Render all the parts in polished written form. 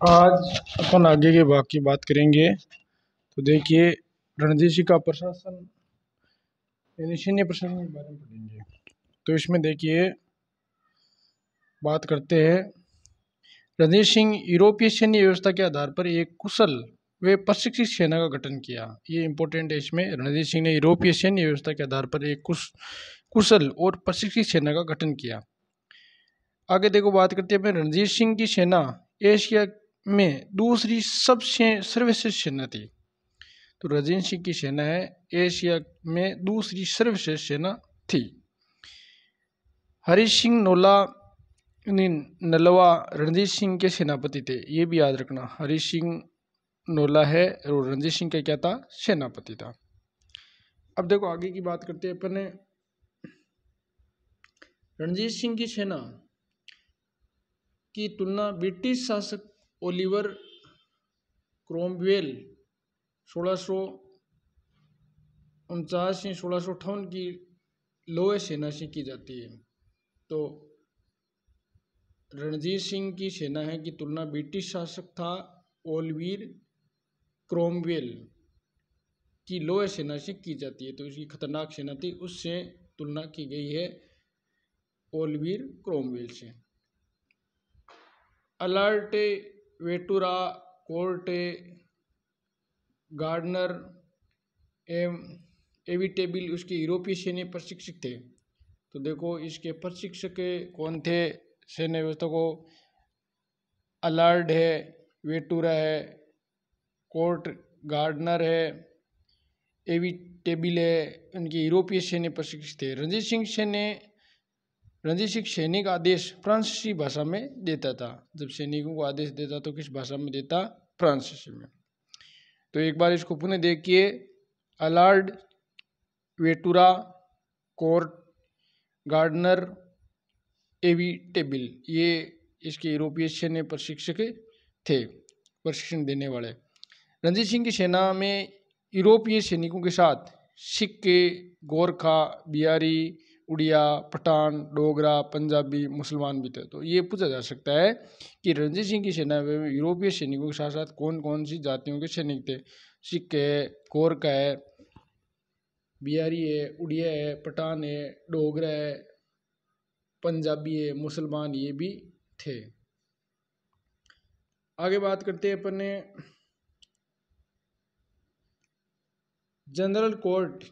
आज अपन आगे के भाग की बात करेंगे। तो देखिए, रणजीत सिंह का प्रशासन यानी सैन्य प्रशासन के बारे में पढ़ेंगे। तो इसमें देखिए बात करते हैं। रणजीत सिंह यूरोपीय सैन्य व्यवस्था के आधार पर एक कुशल व प्रशिक्षित सेना का गठन किया। ये इंपॉर्टेंट है। इसमें रणजीत सिंह ने यूरोपीय सैन्य व्यवस्था के आधार पर एक कुशल और प्रशिक्षित सेना का गठन किया। आगे देखो बात करते हैं। रणजीत सिंह की सेना एशिया में दूसरी सबसे सर्वश्रेष्ठ सेना थी। तो रणजीत सिंह की सेना है एशिया में दूसरी सर्वश्रेष्ठ सेना थी। हरीश सिंह नलवा रणजीत सिंह के सेनापति थे। ये भी याद रखना, हरीश सिंह नोला है और रणजीत सिंह का क्या था, सेनापति था। अब देखो आगे की बात करते हैं अपन। रणजीत सिंह की सेना की तुलना ब्रिटिश शासक ओलिवर क्रोमवेल 1649 से 1658 की लोहे सेना से की जाती है। तो रणजीत सिंह की सेना है की तुलना ब्रिटिश शासक था ओलिवर क्रोमवेल की लोहे सेना से की जाती है। तो इसकी खतरनाक सेना थी, उससे तुलना की गई है ओलिवर क्रोमवेल से। अलार्टे वेटुरा कोर्टे गार्डनर एविटेबिल उसके यूरोपीय सैन्य प्रशिक्षक थे। तो देखो इसके प्रशिक्षक कौन थे सैन्य व्यवस्था को, अलार्ड है, वेटुरा है, कोर्ट गार्डनर है, एविटेबिल है, उनके यूरोपीय सैन्य प्रशिक्षक थे। रणजीत सिंह सैनिक आदेश फ्रांसीसी भाषा में देता था। जब सैनिकों को आदेश देता तो किस भाषा में देता, फ्रांसीसी में। तो एक बार इसको पुनः देखिए। अलार्ड वेटुरा कोर्ट गार्डनर एविटेबिल ये इसके यूरोपीय सैन्य प्रशिक्षक थे, प्रशिक्षण देने वाले। रणजीत सिंह की सेना में यूरोपीय सैनिकों के साथ सिक्के, गोरखा, बिहारी, उड़िया, पठान, डोगरा, पंजाबी, मुसलमान भी थे। तो ये पूछा जा सकता है कि रणजीत सिंह की सेना में यूरोपीय सैनिकों के साथ साथ कौन कौन सी जातियों के सैनिक थे। सिक्के है, गोरखा है, बिहारी है, उड़िया है, पठान है, डोगरा है, पंजाबी है, मुसलमान ये भी थे। आगे बात करते हैं अपन। जनरल कोर्ट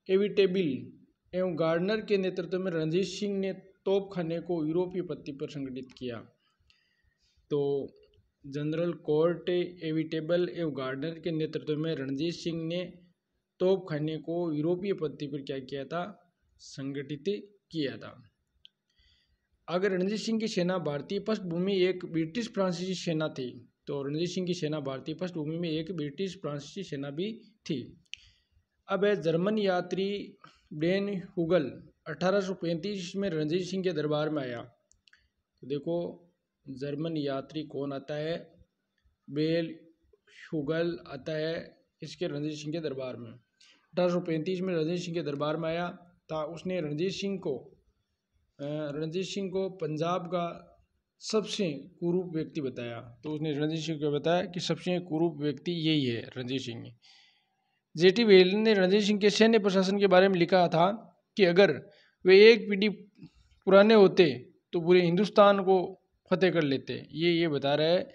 एविटेबिल एवं गार्डनर के नेतृत्व में रणजीत सिंह ने तोपखाने को यूरोपीय पत्ती पर संगठित किया। तो जनरल कोर्ट एविटेबल एवं गार्डनर के नेतृत्व में रणजीत सिंह ने तोपखाने को यूरोपीय पत्ती पर क्या किया था, संगठित किया था। अगर रणजीत सिंह की सेना भारतीय पृष्ठभूमि एक ब्रिटिश फ्रांसीसी सेना थी। तो रणजीत सिंह की सेना भारतीय पृष्ठभूमि में एक ब्रिटिश फ्रांसीसी सेना भी थी। अब है जर्मन यात्री बेन हुगल 1835 में रणजीत सिंह के दरबार में आया। तो देखो जर्मन यात्री कौन आता है, बेन हुगल आता है इसके रणजीत सिंह के दरबार में। 1835 में रणजीत सिंह के दरबार में आया था। उसने रणजीत सिंह को पंजाब का सबसे कुरूप व्यक्ति बताया। तो उसने रणजीत सिंह को बताया कि सबसे कुरूप व्यक्ति यही है रणजीत सिंह। जेटी वेल ने रणजीत सिंह के सैन्य प्रशासन के बारे में लिखा था कि अगर वे एक पीढ़ी पुराने होते तो पूरे हिंदुस्तान को फतेह कर लेते। ये बता रहा है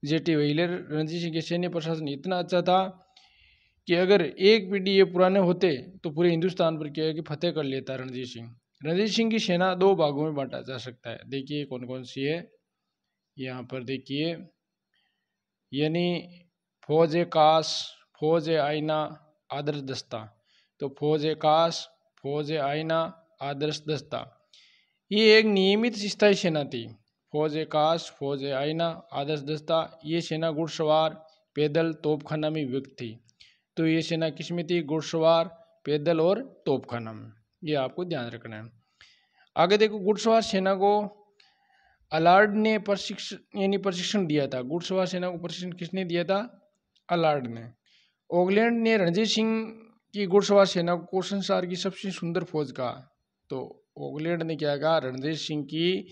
जेटी वेलर, रणजीत सिंह के सैन्य प्रशासन इतना अच्छा था कि अगर एक पीढ़ी ये पुराने होते तो पूरे हिंदुस्तान पर क्या है कि फतेह कर लेता रणजीत सिंह। रणजीत सिंह की सेना दो भागों में बांटा जा सकता है। देखिए कौन कौन सी है यहाँ पर देखिए, यानी फौज कास, फौज आईना, आदर्श दस्ता। तो फौज कास, फौज आईना, आदर्श दस्ता ये एक नियमित स्थायी सेना थी। फौज कास, फौज आईना, आदर्श दस्ता ये सेना घुड़सवार, पैदल, तोपखाना में विभक्त थी। तो ये सेना किस में थी, घुड़सवार, पैदल और तोपखाना में। ये आपको ध्यान रखना है। आगे देखो घुड़सवार सेना को अलार्ड ने प्रशिक्षण दिया था। घुड़सवार सेना को प्रशिक्षण किसने दिया था, अलार्ड ने। ऑकलैंड ने रणजीत सिंह की घुड़सवार सेना को संसार की सबसे सुंदर फौज कहा। तो ऑकलैंड ने क्या कहा, रणजीत सिंह की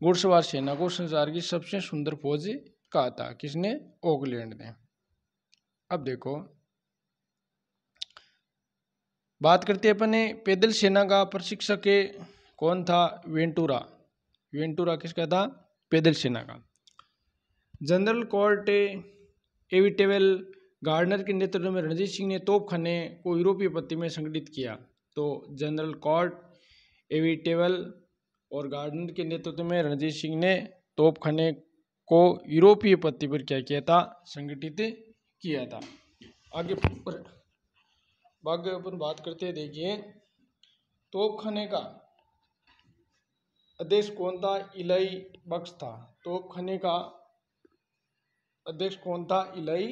घुड़सवार सेना को संसार की सबसे सुंदर फौज कहा था। किसने? ऑकलैंड ने। अब देखो बात करते हैं अपने पैदल सेना का प्रशिक्षक के कौन था? वेंटूरा। वेंटूरा किसका था? पैदल सेना का। जनरल कोर्ट एविटेबल गार्डनर के नेतृत्व में रणजीत सिंह ने तोपखाने को यूरोपीय पत्ती में संगठित किया। तो जनरल कोर्ट एविटेबल और गार्डनर के नेतृत्व में रणजीत सिंह ने तोपखाने को यूरोपीय पत्ती पर क्या किया था? संगठित किया था। आगे अपन बात करते हैं। देखिए तोपखाने का अध्यक्ष कौन था? इलाई बख्श था। तोपखाने का अध्यक्ष कौन था? इलाई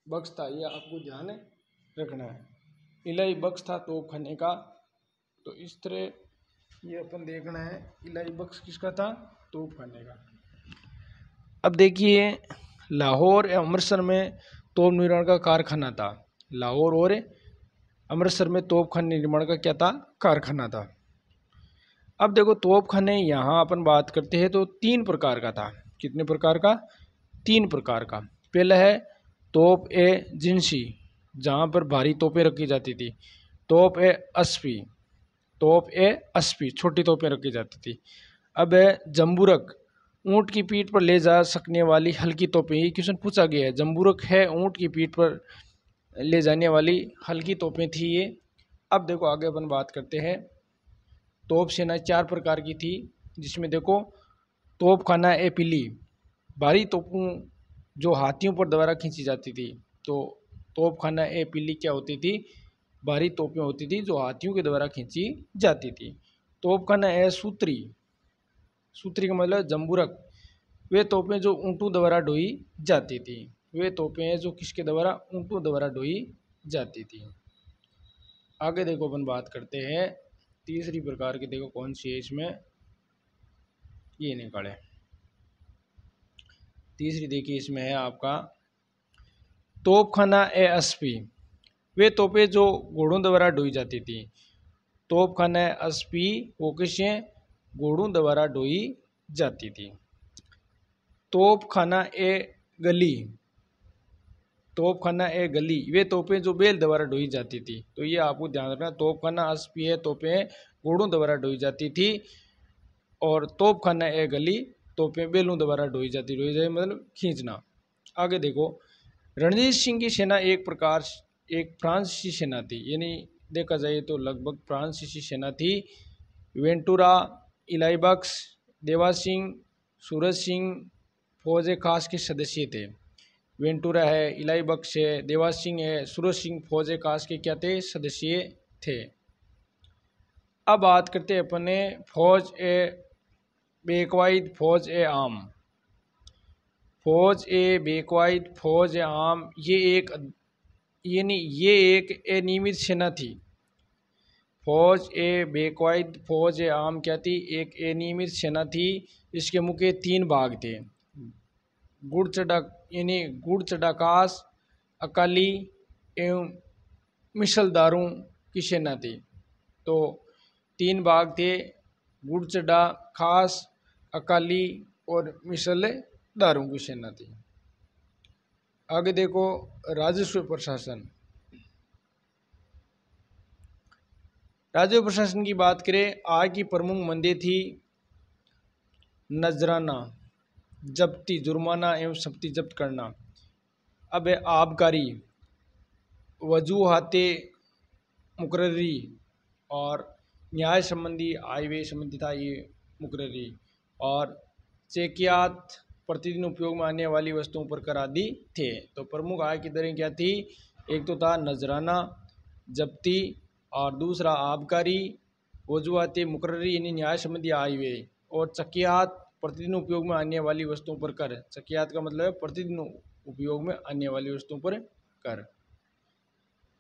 बख्श था। यह आपको ध्यान रखना है। इलाई बख्श था तोपखाने का। तो इस तरह ये अपन देखना है। इलाई बख्श किसका था? तोपखाने का। अब देखिए लाहौर या अमृतसर में तोप निर्माण का कारखाना था। लाहौर और अमृतसर में तोपखाने निर्माण का क्या था? कारखाना था। अब देखो तोपखाने यहाँ अपन बात करते हैं तो 3 प्रकार का था। कितने प्रकार का? 3 प्रकार का। पहला है तोप ए जिंसी, जहाँ पर भारी तोपें रखी जाती थी। तोप ए अस्पी, तोप ए अस्पी छोटी तोपें रखी जाती थी। अब है जम्बूरक, ऊंट की पीठ पर ले जा सकने वाली हल्की तोपें। ये क्वेश्चन पूछा गया है। जम्बूरक है ऊंट की पीठ पर ले जाने वाली हल्की तोपें थी ये। अब देखो आगे अपन बात करते हैं। तोप सेना 4 प्रकार की थी, जिसमें देखो तोपखाना ए पिली, भारी तोपों जो हाथियों पर द्वारा खींची जाती थी। तो तोपखाना ए पिली क्या होती थी? भारी तोपें होती थी जो हाथियों के द्वारा खींची जाती थी। तोपखाना ए सूत्री, सूत्री का मतलब जम्बूरक, वे तोपें जो ऊँटों द्वारा ढोई जाती थी। वे तोपें जो किसके द्वारा? ऊँटों द्वारा ढोई जाती थी। आगे देखो अपन बात करते हैं तीसरी प्रकार की। देखो कौन सी है इसमें? ये निकाले। तीसरी देखिए इसमें है आपका तोपखाना ए अस्पी, वे तोपें जो घोड़ों द्वारा ढोई जाती थी। तोपखाना अस्पी वो किसे? घोड़ों द्वारा ढोई जाती थी। तोपखाना ए गली, तोपखाना ए गली, वे तोपें जो बैल द्वारा ढोई जाती थी। तो ये आपको ध्यान रखना। तोपखाना अस्पी है तोपें घोड़ों द्वारा ढोई जाती थी, और तोपखाना ए गली तोपें बैलों द्वारा ढोई जाती मतलब खींचना। आगे देखो रणजीत सिंह की सेना एक फ्रांसीसी सेना थी, यानी देखा जाए तो लगभग फ्रांसीसी सेना थी। वेंटूरा, इलाई बख्श, देवा सिंह, सूरज सिंह फौज खास के सदस्य थे। वेंटूरा है, इलाई बख्श है, देवा सिंह है, सूरज सिंह फौज खास के क्या थे? सदस्य थे। अब बात करते हैं अपने फौज ए बेकवाइद, फौज ए आम। फौज ए बेकवाइद, फौज ए आम ये एक अनियमित सेना थी। फौज ए बेकवाइद, फौज ए आम क्या थी? एक अनियमित सेना थी। इसके मुख्य 3 भाग थे। गुड़ चढ़ा यानी गुड़ चढ़ाकाश, अकाली एवं मिसलदारों की सेना थी। तो 3 भाग थे, गुड़ चढ़ा खास, अकाली और मिसलदारों की सेना थी। आगे देखो राजस्व प्रशासन। राजस्व प्रशासन की बात करें, आज की प्रमुख मंदे थी नजराना, जब्ती, जुर्माना एवं संपत्ति जब्त करना। अब है आबकारी, वजूहाते मुकर्ररी और न्याय संबंधी आय व्यय संबंधी था ये मुकर्ररी, और चेकियात, प्रतिदिन उपयोग में आने वाली वस्तुओं पर कर आदि थे। तो प्रमुख आय की दरें क्या थी? एक तो था नजराना, जब्ती, और दूसरा आबकारी, वजूहाते मुकर्ररी यानी न्याय संबंधी आय व्यय, और चकियात, प्रतिदिन उपयोग में आने वाली वस्तुओं पर कर। चकियात का मतलब है प्रतिदिन उपयोग में आने वाली वस्तुओं पर कर।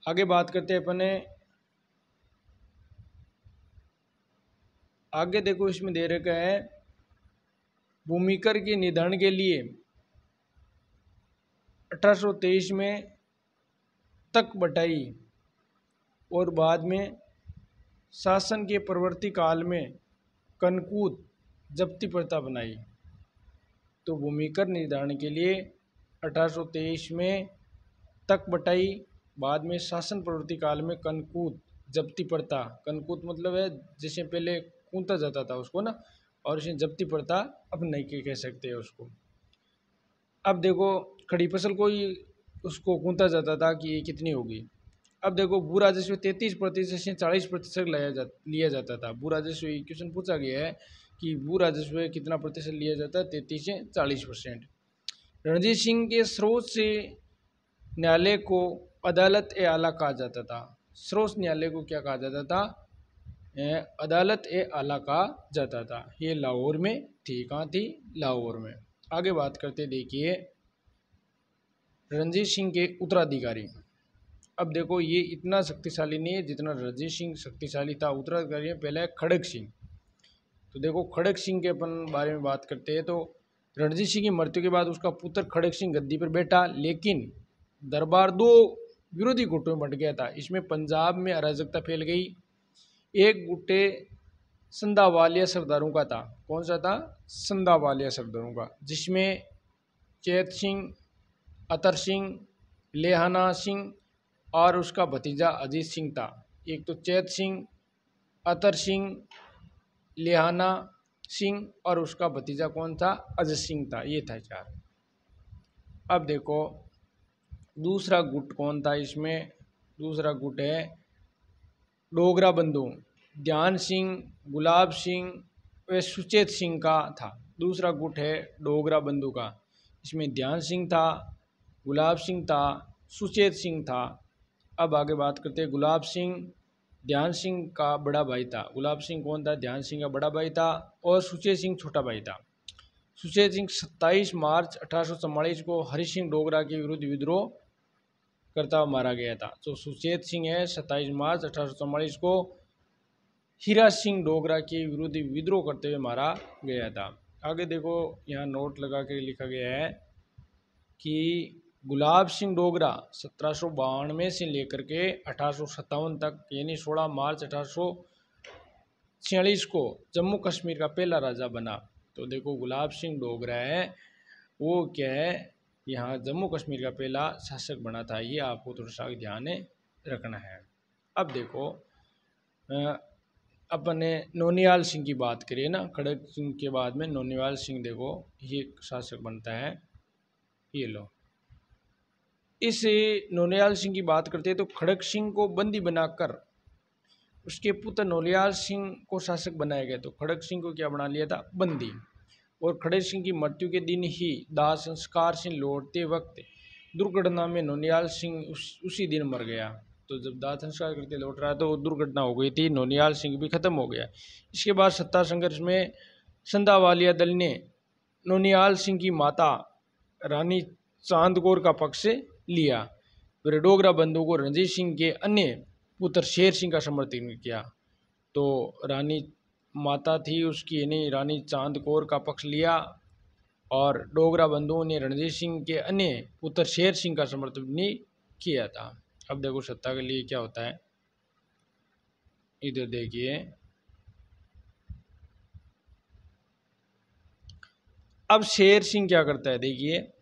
आगे बात करते हैं अपने, आगे देखो इसमें दे रखा है भूमिकर के निर्धारण के लिए 1823 में तक बटाई और बाद में शासन के प्रवर्ती काल में कनकूत जब्ती प्रथा बनाई। तो भूमिकर निर्धारण के लिए 1823 में तक बटाई, बाद में शासन प्रवृत्ति काल में कनकूत जब्ती प्रथा, कनकूत मतलब है जिसे पहले कूटा जाता था उसको ना, और इसे जब्ती प्रथा अब नहीं कह सकते हैं उसको। अब देखो खड़ी फसल को ही उसको कूटा जाता था कि ये कितनी होगी। अब देखो भू राजस्व 33% से 40% लिया जाता था। भू राजस्व क्वेश्चन पूछा गया है कि भू राजस्व कितना प्रतिशत लिया जाता है, 33 से 40%। रणजीत सिंह के स्रोत से न्यायालय को अदालत ए आला कहा जाता था। सर्वोच्च न्यायालय को क्या कहा जाता था, अदालत ए आला कहा जाता था। ये लाहौर में थी, कहाँ थी, लाहौर में। आगे बात करते देखिए रणजीत सिंह के उत्तराधिकारी। अब देखो ये इतना शक्तिशाली नहीं है जितना रणजीत सिंह शक्तिशाली था। उत्तराधिकारी पहला है खड़ग सिंह। तो देखो खड़ग सिंह के अपन बारे में बात करते हैं तो रणजीत सिंह की मृत्यु के बाद उसका पुत्र खड़ग सिंह गद्दी पर बैठा, लेकिन दरबार दो विरोधी गुटों में बंट गया था। इसमें पंजाब में अराजकता फैल गई। एक गुटे संधावालिया सरदारों का था। कौन सा था, संधावालिया सरदारों का, जिसमें चैत सिंह, अतर सिंह, लेहाना सिंह और उसका भतीजा अजीत सिंह था। एक तो चैत सिंह, अतर सिंह, लेहाना सिंह और उसका भतीजा कौन था, अजीत सिंह था। ये था चार। अब देखो दूसरा गुट कौन था इसमें, दूसरा गुट है डोगरा बंधु, ध्यान सिंह, गुलाब सिंह व सुचेत सिंह का था। दूसरा गुट है डोगरा बंधु का, इसमें ध्यान सिंह था, गुलाब सिंह था, सुचेत सिंह था। अब आगे बात करते हैं गुलाब सिंह, ध्यान सिंह का बड़ा भाई था। गुलाब सिंह कौन था, ध्यान सिंह का बड़ा भाई था, और सुचेत सिंह छोटा भाई था। सुचेत सिंह 27 मार्च 1844 को हरि सिंह डोगरा के विरुद्ध विद्रोह करता मारा गया था। तो सुचेत सिंह है 27 मार्च 1844 को हीरा सिंह डोगरा के विरुद्ध विद्रोह करते हुए मारा गया था। आगे देखो यहाँ नोट लगा के लिखा गया है कि गुलाब सिंह डोगरा 1792 से लेकर के 1857 तक यानी 16 मार्च 1846 को जम्मू कश्मीर का पहला राजा बना। तो देखो गुलाब सिंह डोगरा है वो क्या है, यहाँ जम्मू कश्मीर का पहला शासक बना था। ये आपको थोड़ा सा ध्यान रखना है। अब देखो अपने नौनियाल सिंह की बात करिए ना, खड़ग सिंह के बाद में नौनियाल सिंह देखो ये शासक बनता है। ये लो इस नौनियाल सिंह की बात करते हैं तो खड़ग सिंह को बंदी बनाकर उसके पुत्र नौनियाल सिंह को शासक बनाया गया। तो खड़ग सिंह को क्या बना लिया था, बंदी। और खड़ग सिंह की मृत्यु के दिन ही दाह संस्कार से लौटते वक्त दुर्घटना में नौनियाल सिंह उसी दिन मर गया। तो जब दाह संस्कार करते लौट रहा तो दुर्घटना हो गई थी, नौनियाल सिंह भी खत्म हो गया। इसके बाद सत्ता संघर्ष में संधावालिया दल ने नौनियाल सिंह की माता रानी चांद कौर का पक्ष लिया। फिर डोगरा बंधु को रणजीत सिंह के अन्य पुत्र शेर सिंह का समर्थन किया। तो रानी माता थी उसकी यानी रानी चांद कौर का पक्ष लिया और डोगरा बंधुओं ने रणजीत सिंह के अन्य पुत्र शेर सिंह का समर्थन नहीं किया था। अब देखो सत्ता के लिए क्या होता है, इधर देखिए। अब शेर सिंह क्या करता है, देखिए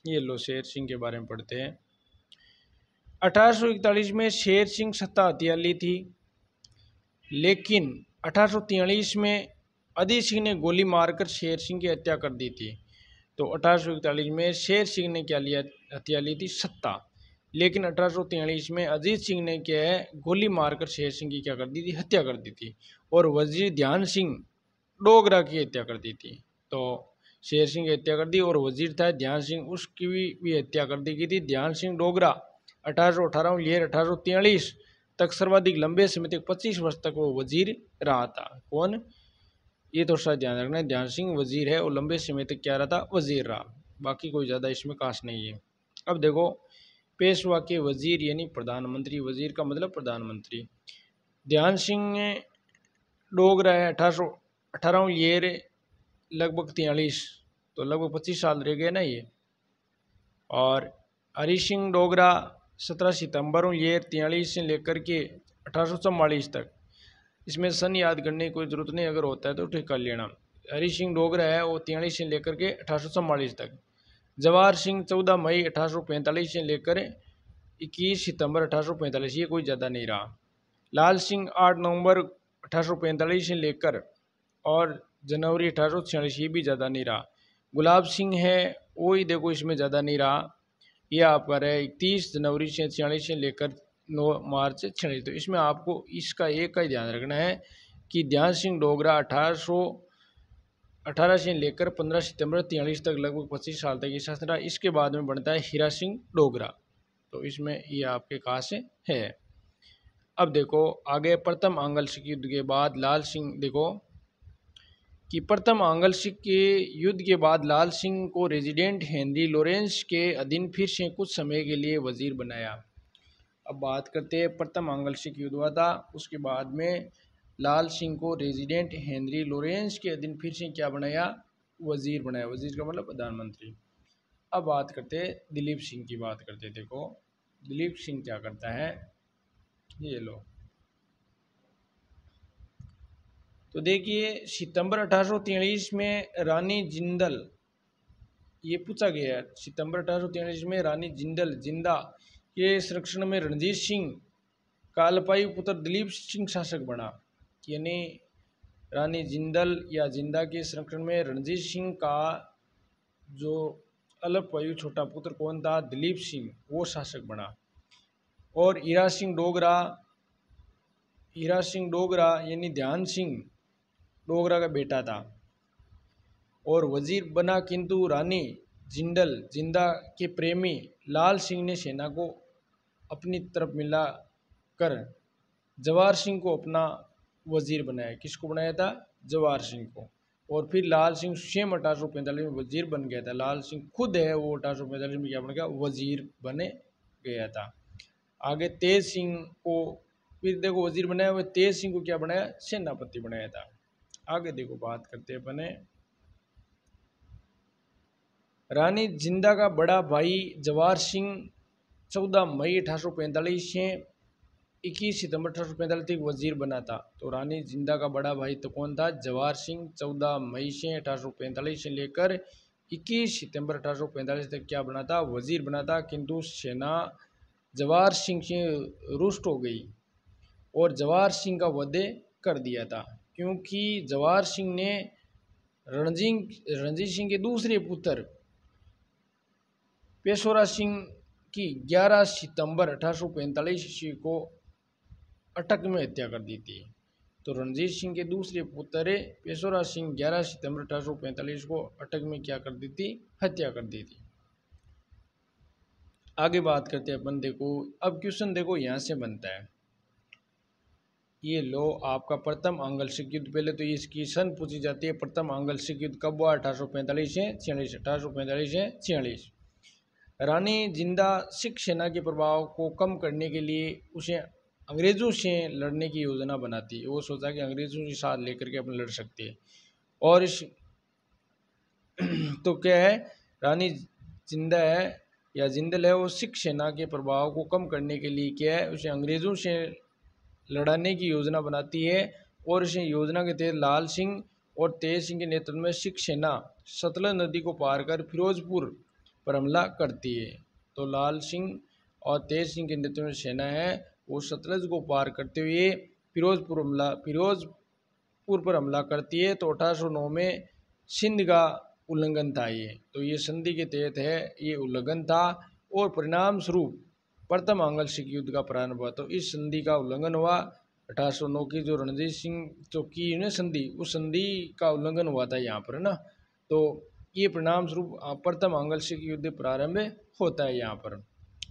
ये लो शेर सिंह के बारे में पढ़ते हैं। 1841 में शेर सिंह सत्ता हथियार ली थी, लेकिन 1843 में अजीत सिंह ने गोली मारकर शेर सिंह की हत्या कर दी थी। तो 1841 में शेर सिंह ने क्या लिया, हथियार ली थी सत्ता, लेकिन 1843 में अजीत सिंह ने क्या है, गोली मारकर शेर सिंह की क्या कर दी थी, हत्या कर दी थी। और वजीर ध्यान सिंह डोगरा की हत्या कर दी थी। तो शेर सिंह की हत्या कर दी और वजीर था ध्यान सिंह, उसकी भी हत्या कर दी गई थी। ध्यान सिंह डोगरा 1818 लेर 1843 तक सर्वाधिक लंबे समय तक 25 वर्ष तक वो वजीर रहा था। कौन, ये तो सा ध्यान रखना है, ध्यान सिंह वजीर है और लंबे समय तक क्या रहा था, वजीर रहा। बाकी कोई ज़्यादा इसमें खास नहीं है। अब देखो पेशवा के वजीर यानी प्रधानमंत्री, वजीर का मतलब प्रधानमंत्री। ध्यान सिंह डोगरा है 1818 लेर लगभग 43, तो लगभग 25 साल रह गए ना ये। और हरि सिंह डोगरा 17 सितंबर ये 43 से लेकर के 1844 तक। इसमें सन याद करने की कोई ज़रूरत नहीं, अगर होता है तो ठीक कर लेना। हरि सिंह डोगरा है वो 43 से लेकर के 1844 तक। जवाहर सिंह 14 मई 1845 से लेकर 21 सितंबर 1845, ये कोई ज़्यादा नहीं रहा। लाल सिंह 8 नवंबर 1845 से लेकर और जनवरी 1846, ये भी ज़्यादा नहीं रहा। गुलाब सिंह है वही देखो इसमें ज़्यादा नहीं रहा, ये आपका रहे 31 जनवरी से 46 से लेकर 9 मार्च 46। तो इसमें आपको इसका एक का ही ध्यान रखना है कि ध्यान सिंह डोगरा 1818 से लेकर 15 सितंबर 43 तक लगभग 25 साल तक ये शासन रहा। इसके बाद में बनता है हीरा सिंह डोगरा, तो इसमें ये आपके कहाँ से है। अब देखो आगे प्रथम आंग्ल सिख युद्ध के बाद लाल सिंह, देखो कि प्रथम आंग्ल सिख के युद्ध के बाद लाल सिंह को रेजिडेंट हेनरी लॉरेंस के अधीन फिर से कुछ समय के लिए वजीर बनाया। अब बात करते हैं प्रथम आंग्ल सिख युद्ध हुआ था, उसके बाद में लाल सिंह को रेजिडेंट हेनरी लॉरेंस के अधीन फिर से क्या बनाया, वजीर बनाया। वजीर का मतलब प्रधानमंत्री। अब बात करते हैं दिलीप सिंह की, बात करते हैं। देखो दिलीप सिंह क्या करता है, ये लो तो देखिए सितंबर 1843 में रानी जिंदल, ये पूछा गया है, सितंबर 1843 में रानी जिंदा के संरक्षण में रणजीत सिंह का अल्पायु पुत्र दिलीप सिंह शासक बना। यानी रानी जिंदल या जिंदा के संरक्षण में रणजीत सिंह का जो अल्पायु छोटा पुत्र कौन था, दिलीप सिंह, वो शासक बना। और हीरा सिंह डोगरा यानी ध्यान सिंह डोगरा का बेटा था और वजीर बना, किंतु रानी जिंदा के प्रेमी लाल सिंह ने सेना को अपनी तरफ मिला कर जवाहर सिंह को अपना वजीर बनाया। किसको बनाया था, जवाहर सिंह को। और फिर लाल सिंह स्वयं 1845 में वजीर बन गया था। लाल सिंह खुद है वो 1845 में क्या बन गया, वजीर बने गया था। आगे तेज सिंह को फिर देखो वजीर बनाया, वो तेज सिंह को क्या बनाया, सेनापति बनाया था। आगे देखो बात करते हैं अपने रानी जिंदा का बड़ा भाई जवाहर सिंह 14 मई 1845 से 21 सितंबर 1845 तक वजीर बना था। तो रानी जिंदा का बड़ा भाई तो कौन था, जवाहर सिंह 14 मई से 1845 से लेकर 21 सितंबर 1845 तक क्या बना था, वजीर बना था। किंतु सेना जवाहर सिंह से रुष्ट हो गई और जवाहर सिंह का वध कर दिया था, क्योंकि जवाहर सिंह ने रणजीत सिंह के दूसरे पुत्र पेशौरा सिंह की 11 सितंबर 1845 ईस्वी को अटक में हत्या कर दी थी। तो रणजीत सिंह के दूसरे पुत्र पेशौरा सिंह 11 सितंबर 1845 को अटक में क्या कर दी थी, हत्या कर दी थी। आगे बात करते हैं अपन। देखो अब क्वेश्चन देखो यहाँ से बनता है, ये लो आपका प्रथम आंग्ल सिख युद्ध। पहले तो इसकी सन पूछी जाती है, प्रथम आंग्ल सिख युद्ध कब हुआ, 1845 से 46, 1845 से 46। रानी जिंदा सिख सेना के प्रभाव को कम करने के लिए उसे अंग्रेज़ों से लड़ने की योजना बनाती है। वो सोचा कि अंग्रेज़ों के साथ लेकर के अपन लड़ सकते हैं। और इस तो क्या है, रानी जिंदा है या जिंदल है, वो सिख सेना के प्रभाव को कम करने के लिए क्या है, उसे अंग्रेज़ों से लड़ाने की योजना बनाती है। और इस योजना के तहत लाल सिंह और तेज सिंह के नेतृत्व में सिख सेना सतलज नदी को पार कर फिरोजपुर पर हमला करती है। तो लाल सिंह और तेज सिंह के नेतृत्व में सेना है वो सतलज को पार करते हुए फिरोजपुर पर हमला करती है। तो 1809 में सिंध का उल्लंघन था ये, तो ये संधि के तहत है, ये उल्लंघन था और परिणाम स्वरूप प्रथम आंग्ल सिख युद्ध का प्रारंभ हुआ। तो इस संधि का उल्लंघन हुआ 1809 की, जो रणजीत सिंह जो की ना संधि, उस संधि का उल्लंघन हुआ था यहाँ पर, है ना। तो ये परिणाम स्वरूप प्रथम आंग्ल सिख युद्ध प्रारंभ होता है यहाँ पर।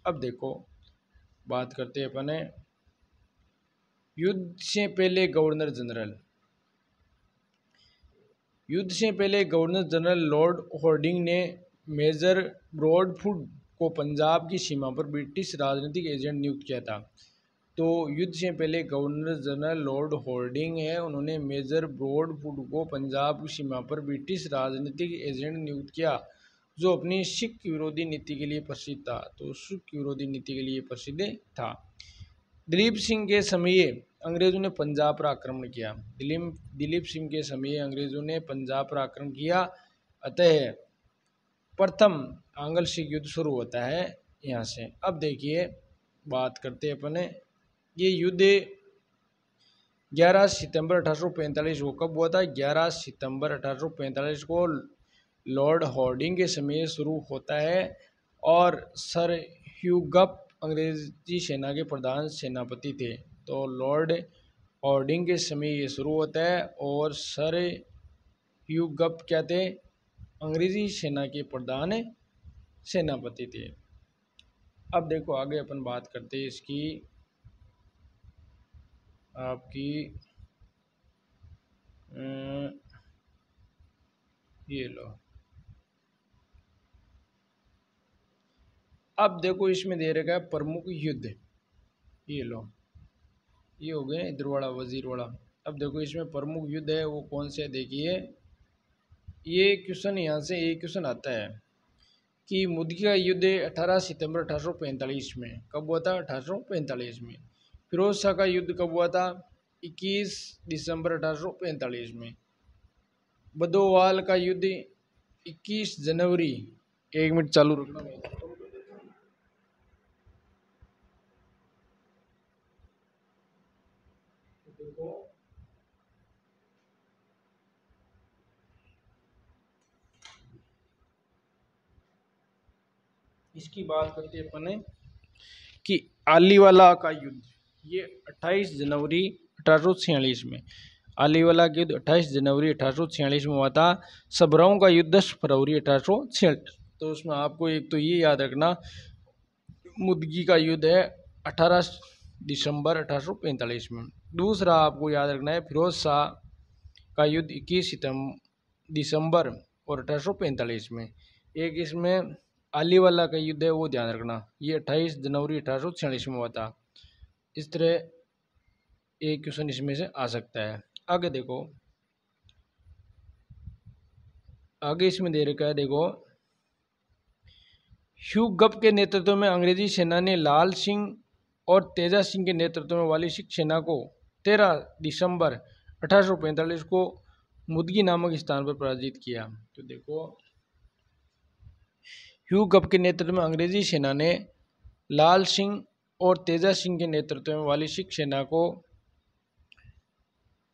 अब देखो बात करते हैं अपने युद्ध से पहले गवर्नर जनरल। युद्ध से पहले गवर्नर जनरल लॉर्ड हॉर्डिंग ने मेजर ब्रॉडफुट को पंजाब की सीमा पर ब्रिटिश राजनीतिक एजेंट नियुक्त किया था। तो युद्ध से पहले गवर्नर जनरल लॉर्ड हॉर्डिंग है, उन्होंने मेजर ब्रॉडफुट को पंजाब की सीमा पर ब्रिटिश राजनीतिक एजेंट नियुक्त किया, जो अपनी सिख विरोधी नीति के लिए प्रसिद्ध था। तो सिख विरोधी नीति के लिए प्रसिद्ध था। दिलीप सिंह के समय अंग्रेजों ने पंजाब पर आक्रमण किया। दिलीप सिंह के समय अंग्रेजों ने पंजाब पर आक्रमण किया, अतः प्रथम आंग्ल सिख युद्ध शुरू होता है यहाँ से। अब देखिए बात करते हैं अपने, ये युद्ध 11 सितंबर 1845 को कब हुआ था? 11 सितंबर 1845 को लॉर्ड हॉर्डिंग के समय शुरू होता है और सर ह्यू गप अंग्रेजी सेना के प्रधान सेनापति थे। तो लॉर्ड हॉर्डिंग के समय ये शुरू होता है और सर ह्यू गप क्या थे? अंग्रेजी सेना के प्रधान सेनापति थे। अब देखो आगे अपन बात करते हैं इसकी, आपकी ये लो। अब देखो इसमें दे रखा है प्रमुख युद्ध, ये लो, ये हो गए इधरवाड़ा वजीरवाड़ा। अब देखो इसमें प्रमुख युद्ध है वो कौन से, देखिए ये क्वेश्चन यहाँ से एक क्वेश्चन आता है कि मुदगी का युद्ध 18 सितंबर 1845 में कब हुआ था? 1845 में। फिरोज शाह का युद्ध कब हुआ था? 21 दिसंबर 1845 में। बदोवाल का युद्ध 21 जनवरी, 1 मिनट चालू रखना। इसकी बात करते हैं अपन कि आलीवाला का युद्ध, ये 28 जनवरी 1846 में, आलीवाला का युद्ध 28 जनवरी 1846 में हुआ था। सबराओं का युद्ध 10 फरवरी 1846। तो उसमें आपको एक तो ये याद रखना, मुदगी का युद्ध है 18 दिसंबर 1845 में। दूसरा आपको याद रखना है फिरोज शाह का युद्ध 21 दिसंबर और 1845 में। एक इसमें आलीवाला का युद्ध है वो ध्यान रखना, ये 28 जनवरी 1846 में हुआ था। इस तरह एक क्वेश्चन इसमें से आ सकता है। आगे देखो, आगे इसमें दे रखा है, देखो ह्यू गप के नेतृत्व में अंग्रेजी सेना ने लाल सिंह और तेजा सिंह के नेतृत्व में वाली सिख सेना को 13 दिसंबर 1845 को मुदगी नामक स्थान पर पराजित किया। तो देखो ह्यू गप के नेतृत्व में अंग्रेजी सेना ने लाल सिंह और तेजा सिंह के नेतृत्व में वाली सिख सेना को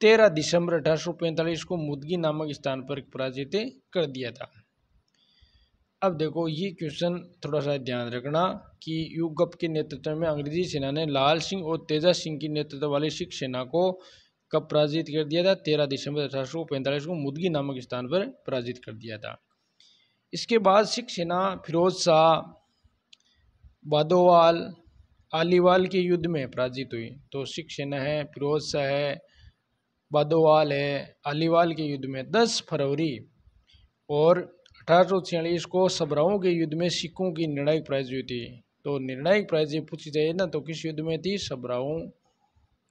13 दिसंबर 1845 को मुदगी नामक स्थान पर पराजित कर दिया था। अब देखो ये क्वेश्चन थोड़ा सा ध्यान रखना कि ह्यू गप के नेतृत्व में अंग्रेजी सेना ने लाल सिंह और तेजा सिंह की नेतृत्व वाली सिख सेना को कब पराजित कर दिया था? 13 दिसंबर 1845 को मुदगी नामक स्थान पर पराजित कर दिया था। इसके बाद सिख सेना फिरोज शाह, बादोवाल, आलीवाल के युद्ध में पराजित हुई। तो सिख सेना है, फिरोज शाह है, बादोवाल है, आलीवाल के युद्ध में 10 फरवरी और 1846 को सबराओं के युद्ध में सिखों की निर्णायक पराजय हुई थी। तो निर्णायक पराजय पूछी जाए ना तो किस युद्ध में थी? सबराओं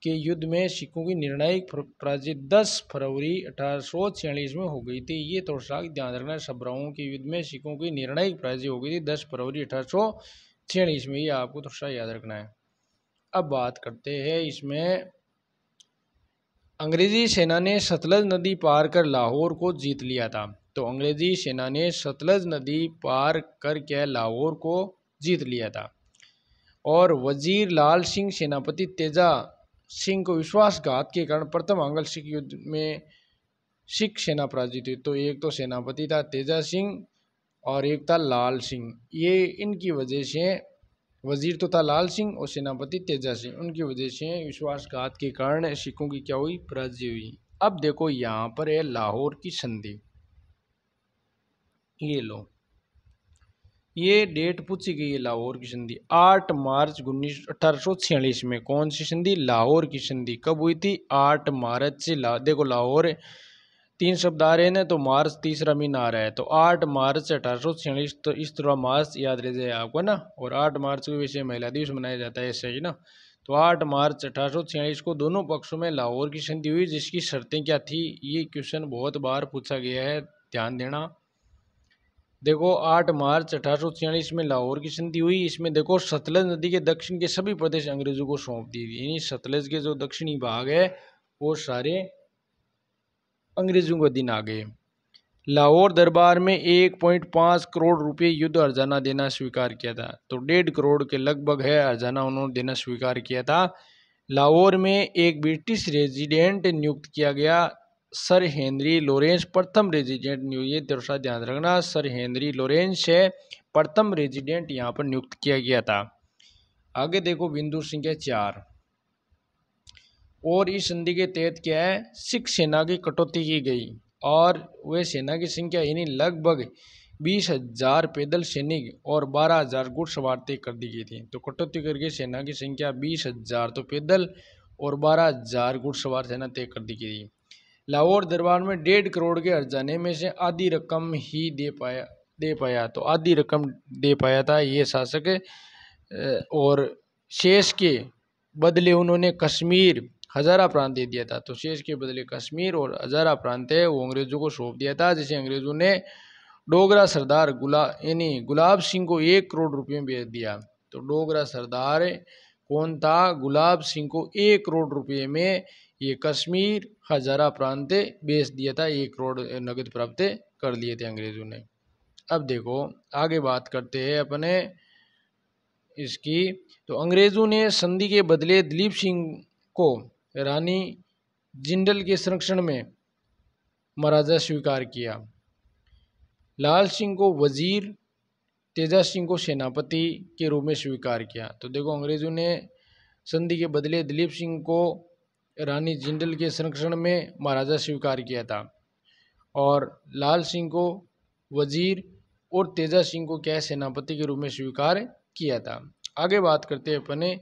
के युद्ध में सिखों की निर्णायक पराजय 10 फरवरी 1846 में हो गई थी। ये थोड़ा सा ध्यान रखना, सबराओं के युद्ध में सिखों की निर्णायक पराजय हो गई थी 10 फरवरी 1846 में, ये आपको थोड़ा सा याद रखना है। अब बात करते हैं इसमें, अंग्रेजी सेना ने सतलज नदी पार कर लाहौर को जीत लिया था। तो अंग्रेजी सेना ने सतलज नदी पार करके लाहौर को जीत लिया था और वजीर लाल सिंह सेनापति तेजा सिंह को विश्वासघात के कारण प्रथम आंग्ल सिख युद्ध में सिख सेना पराजित हुई। तो एक तो सेनापति था तेजा सिंह और एक था लाल सिंह, ये इनकी वजह से, वजीर तो था लाल सिंह और सेनापति तेजा सिंह, उनकी वजह से विश्वासघात के कारण सिखों की क्या हुई? पराजय हुई। अब देखो यहाँ पर है लाहौर की संधि, ये लो, ये डेट पूछी गई है लाहौर की संधि 8 मार्च 1846 में। कौन सी संधि? लाहौर की संधि। कब हुई थी? 8 मार्च से। देखो लाहौर 3 शब्द आ रहे हैं ना, तो मार्च तीसरा महीना आ रहा है, तो 8 मार्च 1846, तो इस तरह मार्च याद रह जाए आपको ना। और 8 मार्च को वैसे महिला दिवस मनाया जाता है, ऐसे ही ना। तो 8 मार्च 1846 को दोनों पक्षों में लाहौर की संधि हुई, जिसकी शर्तें क्या थी? ये क्वेश्चन बहुत बार पूछा गया है, ध्यान देना। देखो 8 मार्च 1846 में लाहौर की संधि हुई। इसमें देखो सतलज नदी के दक्षिण के सभी प्रदेश अंग्रेजों को सौंप दी गई, यानी सतलज के जो दक्षिणी भाग है वो सारे अंग्रेजों के अधीन आ गए। लाहौर दरबार में 1.5 करोड़ रुपए युद्ध हर्जाना देना स्वीकार किया था। तो 1.5 करोड़ के लगभग है हर्जाना उन्होंने देना स्वीकार किया था। लाहौर में एक ब्रिटिश रेजिडेंट नियुक्त किया गया, सर हेनरी लॉरेंस प्रथम रेजिडेंट नियुक्त। ये थोड़ा ध्यान रखना, सर हेनरी लॉरेंस है प्रथम रेजिडेंट यहाँ पर नियुक्त किया गया था। आगे देखो बिंदु संख्या 4, और इस संधि के तहत क्या है, सिख सेना की कटौती की गई और वह सेना की संख्या यानी लगभग 20,000 पैदल सैनिक और 12,000 घुड़सवार तय कर दी गई थी। तो कटौती करके सेना की संख्या 20,000 तो पैदल और 12,000 घुड़सवार सेना तय कर दी गई थी। लाहौर दरबार में 1.5 करोड़ के हर्जाने में से आधी रकम ही दे पाया। तो आधी रकम दे पाया था ये शासक, और शेष के बदले उन्होंने कश्मीर हजारा प्रांत दे दिया था। तो शेष के बदले कश्मीर और हजारा प्रांत है वो अंग्रेजों को सौंप दिया था, जिसे अंग्रेजों ने डोगरा सरदार गुलाब सिंह को 1 करोड़ रुपये में बेच दिया। तो डोगरा सरदार कौन था, गुलाब सिंह को 1 करोड़ रुपये में ये कश्मीर हजारा प्रांत बेच दिया था। 1 करोड़ नगद प्राप्त कर लिए थे अंग्रेजों ने। अब देखो आगे बात करते हैं अपने इसकी। तो अंग्रेजों ने संधि के बदले दिलीप सिंह को रानी जिंदल के संरक्षण में महाराजा स्वीकार किया, लाल सिंह को वजीर, तेजा सिंह को सेनापति के रूप में स्वीकार किया। तो देखो अंग्रेजों ने संधि के बदले दिलीप सिंह को रानी जिंदल के संरक्षण में महाराजा स्वीकार किया था और लाल सिंह को वजीर और तेजा सिंह को क्या सेनापति के रूप में स्वीकार किया था। आगे बात करते हैं अपने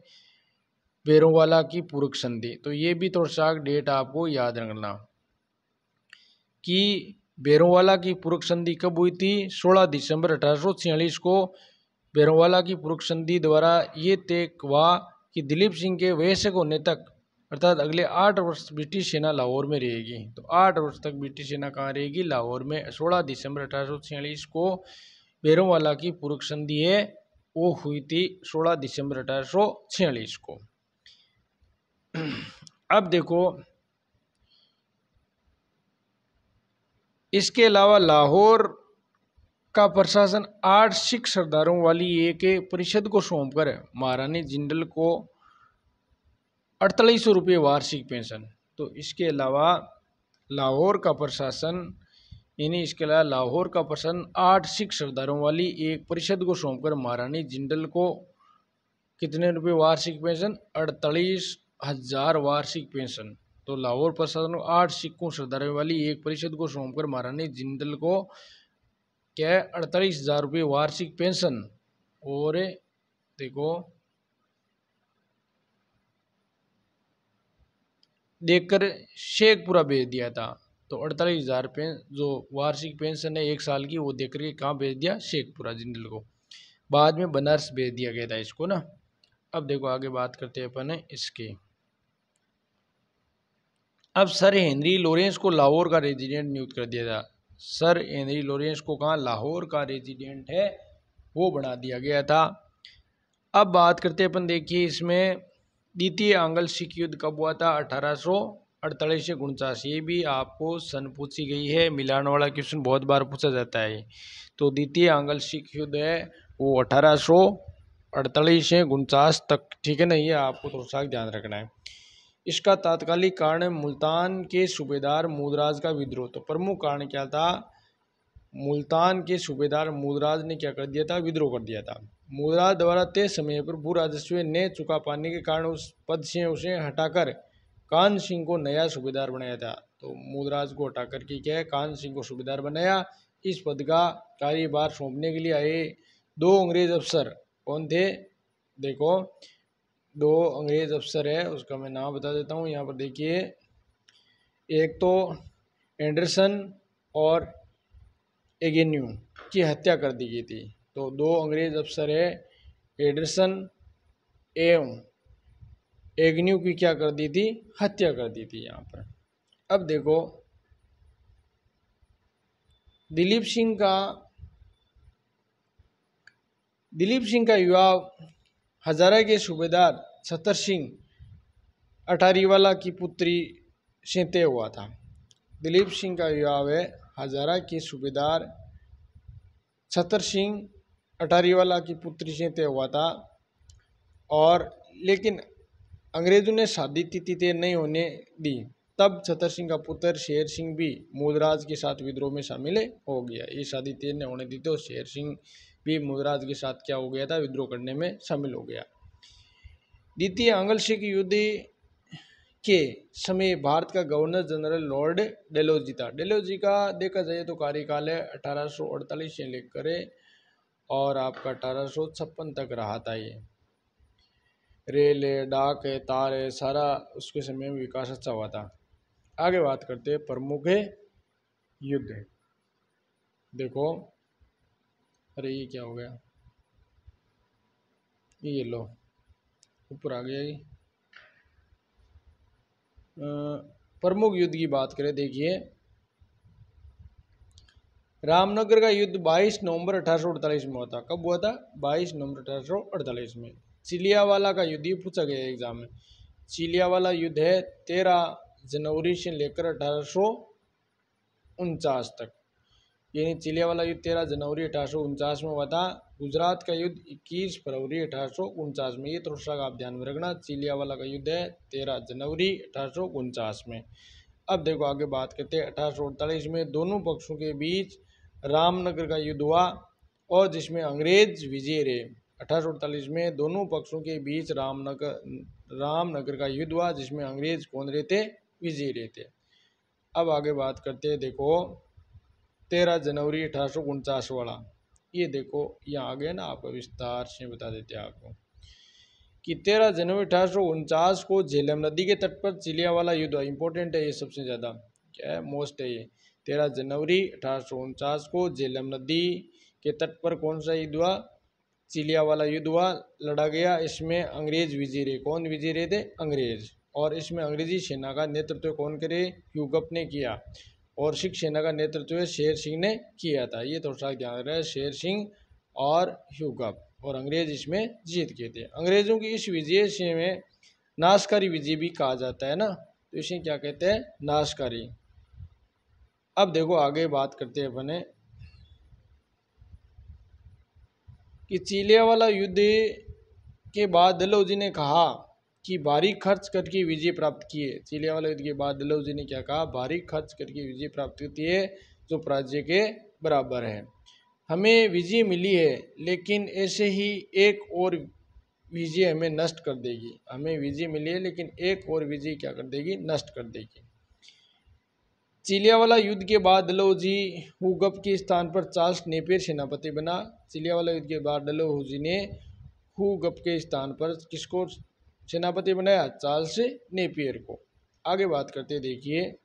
बेरोवाला की पूरक संधि। तो ये भी थोड़ा सा डेट आपको याद रखना कि बेरोवाला की पूरक संधि कब हुई थी। 16 दिसंबर 1846 को बेरोवाला की पूरक संधि द्वारा ये तय हुआ कि दिलीप सिंह के वयस्क होने तक अर्थात अगले 8 वर्ष ब्रिटिश सेना लाहौर में रहेगी। तो 8 वर्ष तक ब्रिटिश सेना कहाँ रहेगी, लाहौर में। 16 दिसंबर 1846 को बेरोवाला की पूरक संधि है वो हुई थी 16 दिसंबर 1846 को। अब देखो इसके अलावा लाहौर का प्रशासन 8 सिख सरदारों वाली एक परिषद को सौंपकर महारानी जिंदल को 4800 रुपये वार्षिक पेंशन। तो इसके अलावा लाहौर का प्रशासन इसके अलावा लाहौर का प्रशासन 8 सिख सरदारों वाली एक परिषद को सौंपकर महारानी जिंदल को कितने रुपये वार्षिक पेंशन, 48,000 वार्षिक पेंशन। तो लाहौर प्रशासन 8 सिखों सरदारों वाली एक परिषद को सौंपकर महारानी जिंदल को क्या 48,000 रुपये वार्षिक पेंशन और देखो देकर शेखपुरा भेज दिया था। तो 48,000 जो वार्षिक पेंशन है 1 साल की वो देकर के कहाँ भेज दिया, शेखपुरा जिंदल को। बाद में बनारस भेज दिया गया था इसको ना। अब देखो आगे बात करते हैं अपन इसके। अब सर हेनरी लॉरेंस को लाहौर का रेजिडेंट नियुक्त कर दिया था। सर हेनरी लॉरेंस को कहाँ, लाहौर का रेजिडेंट है वो बना दिया गया था। अब बात करते हैं अपन, देखिए इसमें द्वितीय आंग्ल सिख युद्ध कब हुआ था, 1848 से 49। ये भी आपको सन पूछी गई है, मिलाने वाला क्वेश्चन बहुत बार पूछा जाता है। तो द्वितीय आंग्ल सिख युद्ध है वो 1848 से 49 तक, ठीक है ना। ये आपको थोड़ा सा ध्यान रखना है। इसका तात्कालिक कारण मुल्तान के सूबेदार मूदराज का विद्रोह। तो प्रमुख कारण क्या था, मुल्तान के सूबेदार मूदराज ने क्या कर दिया था, विद्रोह कर दिया था। मूदराज द्वारा तय समय पर भू राजस्व न चुका पाने के कारण उस पद से उसे हटाकर कान सिंह को नया सूबेदार बनाया था। तो मूदराज को हटाकर के क्या है, कान सिंह को सूबेदार बनाया। इस पद का कार्यभार सौंपने के लिए आए 2 अंग्रेज अफसर। कौन थे, देखो 2 अंग्रेज अफसर है, उसका मैं नाम बता देता हूँ यहाँ पर देखिए। एक तो एंडरसन और एगेन्यू की हत्या कर दी गई थी। तो 2 अंग्रेज अफसर है, एंडरसन एवं एगेन्यू की क्या कर दी थी, हत्या कर दी थी यहाँ पर। अब देखो दिलीप सिंह का दिलीप सिंह का विवाह हजारा के सूबेदार छतर सिंह अटारीवाला की पुत्री से तय हुआ था। दिलीप सिंह का विवाह हजारा के सूबेदार छतर सिंह अटारीवाला की पुत्री से तय हुआ था, और लेकिन अंग्रेजों ने शादी तिथि तय नहीं होने दी। तब छतर सिंह का पुत्र शेर सिंह भी मुदराज के साथ विद्रोह में शामिल हो गया। ये शादी तय नहीं होने दी तो शेर सिंह भी मुदराज के साथ क्या हो गया था, विद्रोह करने में शामिल हो गया। द्वितीय आंग्ल सिख युद्ध के समय भारत का गवर्नर जनरल लॉर्ड डेलहौजी था। डेलहौजी का देखा जाए तो कार्यकाल है 1848 से लेकर और आपका 1856 तक रहा था। ये रेल है, डाक है, तार है, सारा उसके समय में विकास अच्छा हुआ था। आगे बात करते हैं प्रमुख युद्ध। देखो, अरे ये क्या हो गया, ये लो ऊपर आ गया। ये प्रमुख युद्ध की बात करें, देखिए रामनगर का युद्ध 22 नवंबर 1848 में हुआ था। कब हुआ था? 22 नवंबर 1848 में। चिलियावाला का युद्ध, ये पूछा गया एग्जाम में। चिलियावाला युद्ध है 13 जनवरी से लेकर 1849 तक, यानी चिलियावाला युद्ध 13 जनवरी 1849 में हुआ था। गुजरात का युद्ध 21 फरवरी 1849 में। ये थोड़ा सा आप ध्यान में रखना, चिलियावाला का युद्ध है 13 जनवरी 1849 में। अब देखो आगे बात करते हैं 1848 में दोनों पक्षों के बीच रामनगर का युद्ध हुआ और जिसमें अंग्रेज विजय रहे। 1848 में दोनों पक्षों के बीच रामनगर का युद्ध हुआ जिसमें अंग्रेज कौन रहे थे? विजय रहे थे। अब आगे बात करते हैं, देखो 13 जनवरी 1849 वाला, ये देखो यहाँ आ गया ना, आपको विस्तार से बता देते हैं आपको कि 13 जनवरी 1849 को झेलम नदी के तट पर चिलियावाला युद्ध हुआ। इंपॉर्टेंट है ये, सबसे ज़्यादा क्या है, मोस्ट है ये। 13 जनवरी 1849 को झेलम नदी के तट पर कौन सा युद्ध हुआ? चिलियावाला युद्ध हुआ, लड़ा गया। इसमें अंग्रेज विजय रहे। कौन विजय रहे थे? अंग्रेज। और इसमें अंग्रेजी सेना का नेतृत्व कौन करे? ह्यूगअप ने किया। और सिख सेना का नेतृत्व शेर सिंह ने किया था। ये थोड़ा सा ध्यान रहे, शेर सिंह और ह्यूगअप, और अंग्रेज इसमें जीत गए थे। अंग्रेजों की इस विजय से में नाशकारी विजय भी कहा जाता है ना, तो इसे क्या कहते हैं? नाशकारी। अब देखो आगे बात करते हैं अपने कि चिलियावाला युद्ध के बाद डलहौजी ने कहा कि भारी खर्च करके विजय प्राप्त किए। चिलियावाला युद्ध के बाद डलहौजी ने क्या कहा? भारी खर्च करके विजय प्राप्त की है जो पराजय के बराबर है। हमें विजय मिली है लेकिन ऐसे ही एक और विजय हमें नष्ट कर देगी। हमें विजय मिली है लेकिन एक और विजय क्या कर देगी? नष्ट कर देगी। चिलियावाला युद्ध के बाद डलहौजी ह्यूगअप के स्थान पर चार्ल्स नेपियर सेनापति बना। चिलियावाला युद्ध के बाद डलहौजी ने ह्यूगअप के स्थान पर किसको सेनापति बनाया? चार्ल्स नेपियर को। आगे बात करते देखिए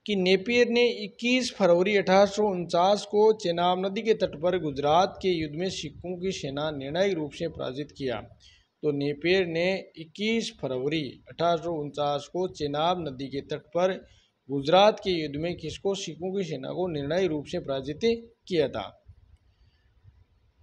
कि नेपियर ने 21 फरवरी 1849 को चेनाब नदी के तट पर गुजरात के युद्ध में सिखों की सेना निर्णायक रूप से पराजित किया। तो नेपियर ने 21 फरवरी 1849 को चेनाब नदी के तट पर गुजरात के युद्ध में किसको? सिखों की सेना को निर्णायक रूप से पराजित किया था।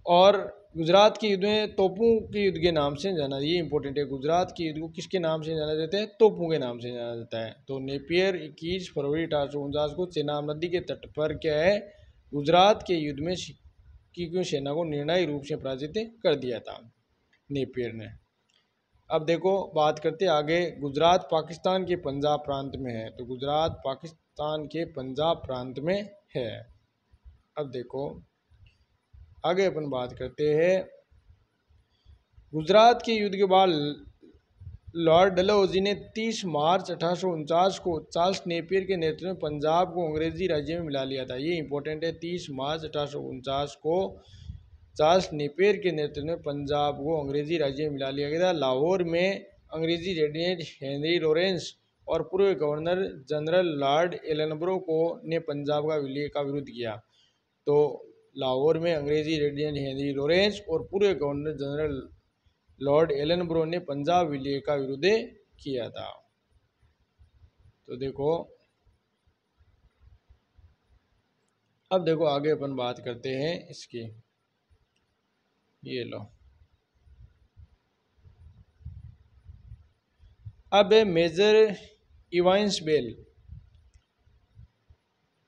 और गुजरात के युद्ध में तोपों के युद्ध के नाम से जाना, ये इंपॉर्टेंट है। गुजरात के युद्ध को किसके नाम से जाना जाता है? तोपों के नाम से जाना जाता है। तो नेपियर 21 फरवरी 1849 को चेनाब नदी के तट पर क्या है? गुजरात के युद्ध में सिखों की सेना को निर्णायक रूप से पराजित कर दिया था नेपियर ने। अब देखो बात करते आगे, गुजरात पाकिस्तान के पंजाब प्रांत में है। तो गुजरात पाकिस्तान के पंजाब प्रांत में है। अब देखो आगे अपन बात करते हैं, गुजरात के युद्ध के बाद लॉर्ड डलहौजी ने 30 मार्च 1849 को चार्ल्स नेपियर के नेतृत्व में पंजाब को अंग्रेजी राज्य में मिला लिया था। ये इंपॉर्टेंट है। 30 मार्च 1849 को चार्ल्स नेपियर के नेतृत्व में पंजाब को अंग्रेजी राज्य में मिला लिया गया था। लाहौर में अंग्रेजी रेजिडेंट हेनरी लॉरेंस और पूर्व गवर्नर जनरल लॉर्ड एलनब्रो को ने पंजाब का विलय का विरोध किया। तो लाहौर में अंग्रेजी रेजिडेंट हेनरी लॉरेंस और पूर्व गवर्नर जनरल लॉर्ड एलनब्रो ने पंजाब विलय का विरोध किया था। तो देखो अब देखो आगे अपन बात करते हैं इसकी, ये लो। अब मेजर इवांस बेल,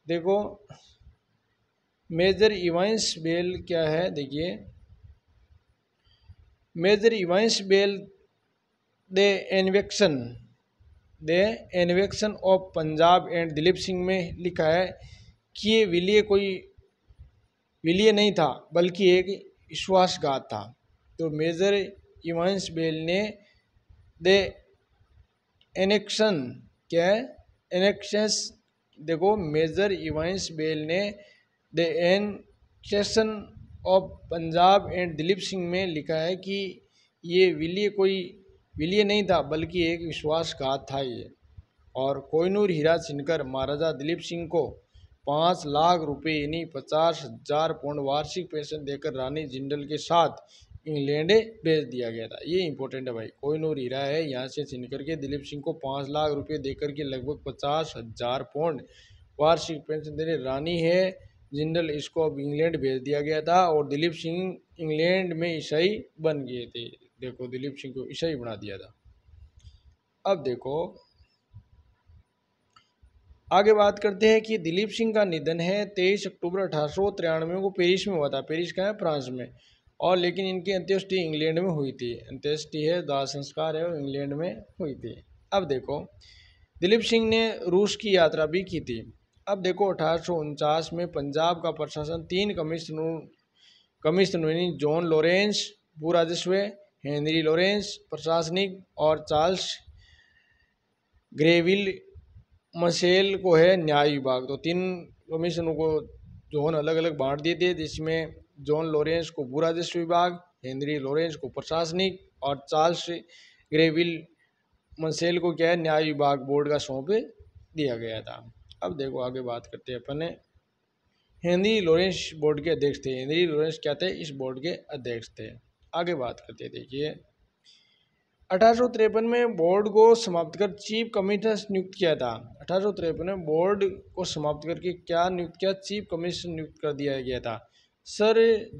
देखो मेजर इवांस बेल क्या है, देखिए major Evans Bell the annexation the annexation of Punjab and Dilip Singh में लिखा है कि ये विलय कोई विलय नहीं था बल्कि एक विश्वासघात था। तो मेजर इवांस बेल ने द एनेक्शन, क्या है, एनेक्शंस, देखो मेजर इवांस बेल ने the annexation of Punjab and Dilip Singh में लिखा है कि ये विलय कोई विलय नहीं था बल्कि एक विश्वासघात था ये। और कोहिनूर हीरा छीनकर महाराजा दिलीप सिंह को 5 लाख रुपए यानी 50,000 पाउंड वार्षिक पेंशन देकर रानी जिंदल के साथ इंग्लैंड भेज दिया गया था। ये इंपॉर्टेंट है भाई, कोहिनूर हीरा है, यहाँ से छीन करके दिलीप सिंह को 5 लाख रुपए देकर के लगभग 50,000 पाउंड वार्षिक पेंशन दे रही रानी है जिंदल, इसको अब इंग्लैंड भेज दिया गया था। और दिलीप सिंह इंग्लैंड में ईसाई बन गए थे। देखो दिलीप सिंह को ईसाई बना दिया था। अब देखो आगे बात करते हैं कि दिलीप सिंह का निधन है 23 अक्टूबर 1893 को पेरिस में हुआ था। पेरिस का है, फ्रांस में। और लेकिन इनकी अंत्येष्टि इंग्लैंड में हुई थी। अंत्येष्टि है, दाह संस्कार है, वो इंग्लैंड में हुई थी। अब देखो दिलीप सिंह ने रूस की यात्रा भी की थी। अब देखो 1849 में पंजाब का प्रशासन 3 कमिश्नर यानी जॉन लॉरेंस भू राजस्व, हेनरी लॉरेंस प्रशासनिक और चार्ल्स ग्रेविल मसेल को है न्याय विभाग। तो 3 कमीशनों को जोन अलग अलग बांट दिए थे, जिसमें जॉन लॉरेंस को भू राजस्व विभाग, हेनरी लॉरेंस को प्रशासनिक और चार्ल्स ग्रेविल मसेल को क्या है न्याय विभाग बोर्ड का सौंप दिया गया था। अब देखो आगे बात करते हैं अपन। हेनरी लॉरेंस बोर्ड के अध्यक्ष थे। हेनरी लॉरेंस क्या थे, इस बोर्ड के अध्यक्ष थे। आगे बात करते हैं, देखिए 1853 में बोर्ड को समाप्त कर चीफ कमिश्नर नियुक्त किया था। 1853 में बोर्ड को समाप्त करके क्या नियुक्त किया, चीफ कमिश्नर नियुक्त कर दिया गया था। सर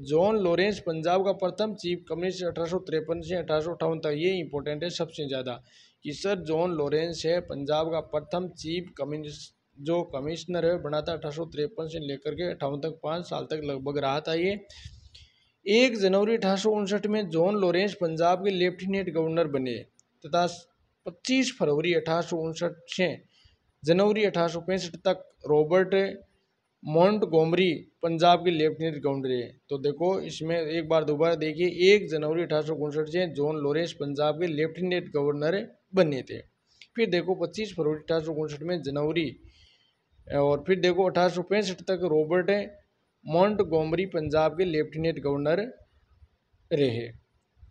जॉन लॉरेंस पंजाब का प्रथम चीफ कमिश्नर 1853 से 1858 तक। ये इंपॉर्टेंट है सबसे ज़्यादा कि सर जॉन लॉरेंस है पंजाब का प्रथम चीफ कमिश्नर, जो कमिश्नर है बना था 1853 से लेकर के 58 तक, 5 साल तक लगभग रहा था ये। 1 जनवरी 1859 में जॉन लॉरेंस पंजाब के लेफ्टिनेंट गवर्नर बने तथा 25 फरवरी 1859 से जनवरी 1865 तक रॉबर्ट मॉन्टगोमरी पंजाब के लेफ्टिनेंट गवर्नर रहे। तो देखो इसमें एक बार दोबारा देखिए, 1 जनवरी 1859 से जॉन लॉरेंस पंजाब के लेफ्टिनेंट गवर्नर बने थे। फिर देखो 25 फरवरी 1859 में जनवरी, और फिर देखो 1865 तक रॉबर्ट मॉन्टगोमरी पंजाब के लेफ्टिनेंट गवर्नर रहे।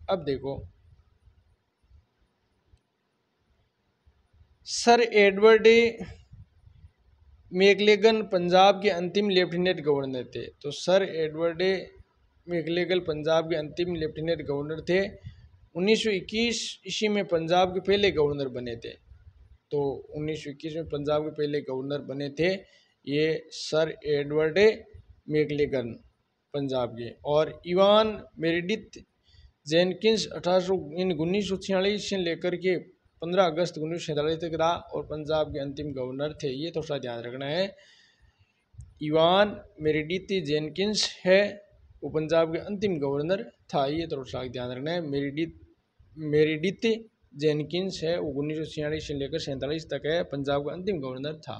अब देखो सर एडवर्ड मैकलेगन पंजाब के अंतिम लेफ्टिनेंट गवर्नर थे। तो सर एडवर्ड मैकलेगन पंजाब के अंतिम लेफ्टिनेंट गवर्नर थे। 1921 ईस्वी में पंजाब के पहले गवर्नर बने थे। तो 1921 में पंजाब के पहले गवर्नर बने थे ये सर एडवर्ड मैकलेगन पंजाब के। और इवान मेरिडिथ जेनकिंस 1946 से लेकर के 15 अगस्त 1947 तक रहा और पंजाब के अंतिम गवर्नर थे। ये थोड़ा सा ध्यान रखना है। इवान मेरिडिथ जेनकिंस है वो पंजाब के अंतिम गवर्नर था, ये थोड़ा सा ध्यान रखना है। मेरिडिथ जेनकिंस है वो 1946 से लेकर 47 तक है, पंजाब का अंतिम गवर्नर था।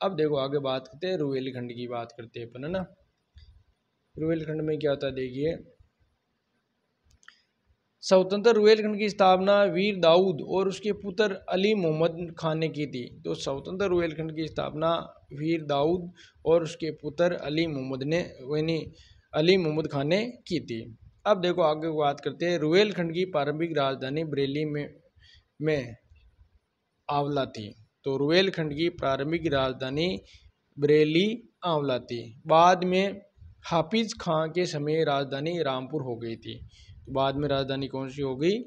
अब देखो आगे बात करते हैं, रुहेलखंड की बात करते हैं अपन, है ना। रुहेलखंड में क्या होता है, देखिए स्वतंत्र रुहेलखंड की स्थापना वीर दाऊद और उसके पुत्र अली मोहम्मद खान ने की थी। तो स्वतंत्र रुहेलखंड की स्थापना वीर दाऊद और उसके पुत्र अली मोहम्मद ने यानी अली मोहम्मद खान ने की थी। अब देखो आगे बात करते हैं, रुहेलखंड की प्रारंभिक राजधानी बरेली में आंवला थी। तो रुहेलखंड की प्रारंभिक राजधानी बरेली आंवला थी। बाद में हाफिज खां के समय राजधानी रामपुर हो गई थी। बाद में राजधानी कौन सी हो गई,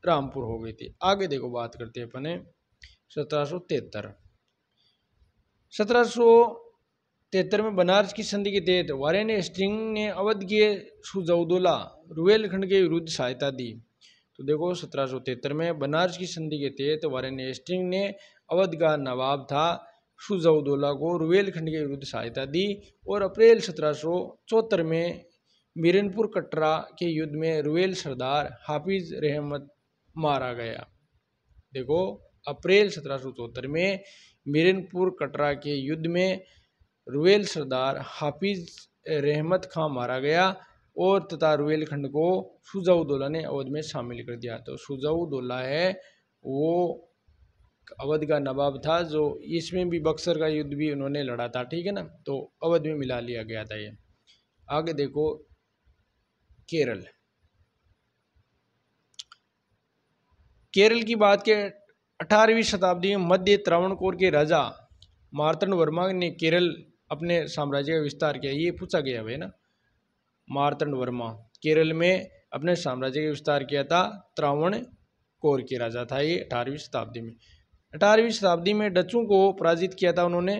रामपुर हो गई थी। आगे देखो बात करते हैं अपने 1773। 1773 में बनारस की संधि के तहत वारेन हेस्टिंग ने अवध के सुजौदौला रुहेलखंड के विरुद्ध सहायता दी। तो देखो 1773 में बनारस की संधि के तहत वारेन हेस्टिंग ने अवध का नवाब था सुजौदौला को रुहेलखंड के विरुद्ध सहायता दी। और अप्रैल 1774 में मीरनपुर कटरा के युद्ध में रुहेल सरदार हाफिज रहमत मारा गया। देखो अप्रैल 1774 में मीरनपुर कटरा के युद्ध में रुहेल सरदार हाफिज रहमत खां मारा गया और तथा रुहेलखंड को सुजौदौला ने अवध में शामिल कर दिया। तो सुजौदौला है वो अवध का नवाब था, जो इसमें भी बक्सर का युद्ध भी उन्होंने लड़ा था, ठीक है ना। तो अवध में मिला लिया गया था ये। आगे देखो केरल। केरल की बात के 18वीं शताब्दी में मध्य त्रावणकोर के राजा मार्तंड वर्मा ने केरल अपने साम्राज्य का विस्तार किया। ये पूछा गया है ना, मार्तंड वर्मा केरल में अपने साम्राज्य का विस्तार किया था। त्रावणकोर के राजा था ये 18वीं शताब्दी में। 18वीं शताब्दी में डचों को पराजित किया था उन्होंने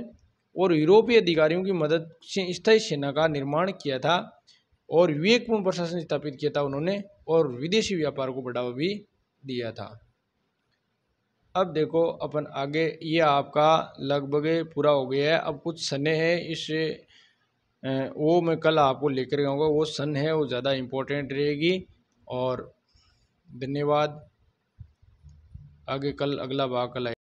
और यूरोपीय अधिकारियों की मदद से स्थायी सेना का निर्माण किया था और विवेकपूर्ण प्रशासन स्थापित किया था उन्होंने और विदेशी व्यापार को बढ़ावा भी दिया था। अब देखो अपन आगे, ये आपका लगभग पूरा हो गया है। अब कुछ सने हैं, इससे वो मैं कल आपको लेकर आऊँगा। वो सन है वो ज़्यादा इम्पोर्टेंट रहेगी। और धन्यवाद। आगे कल अगला भाग कल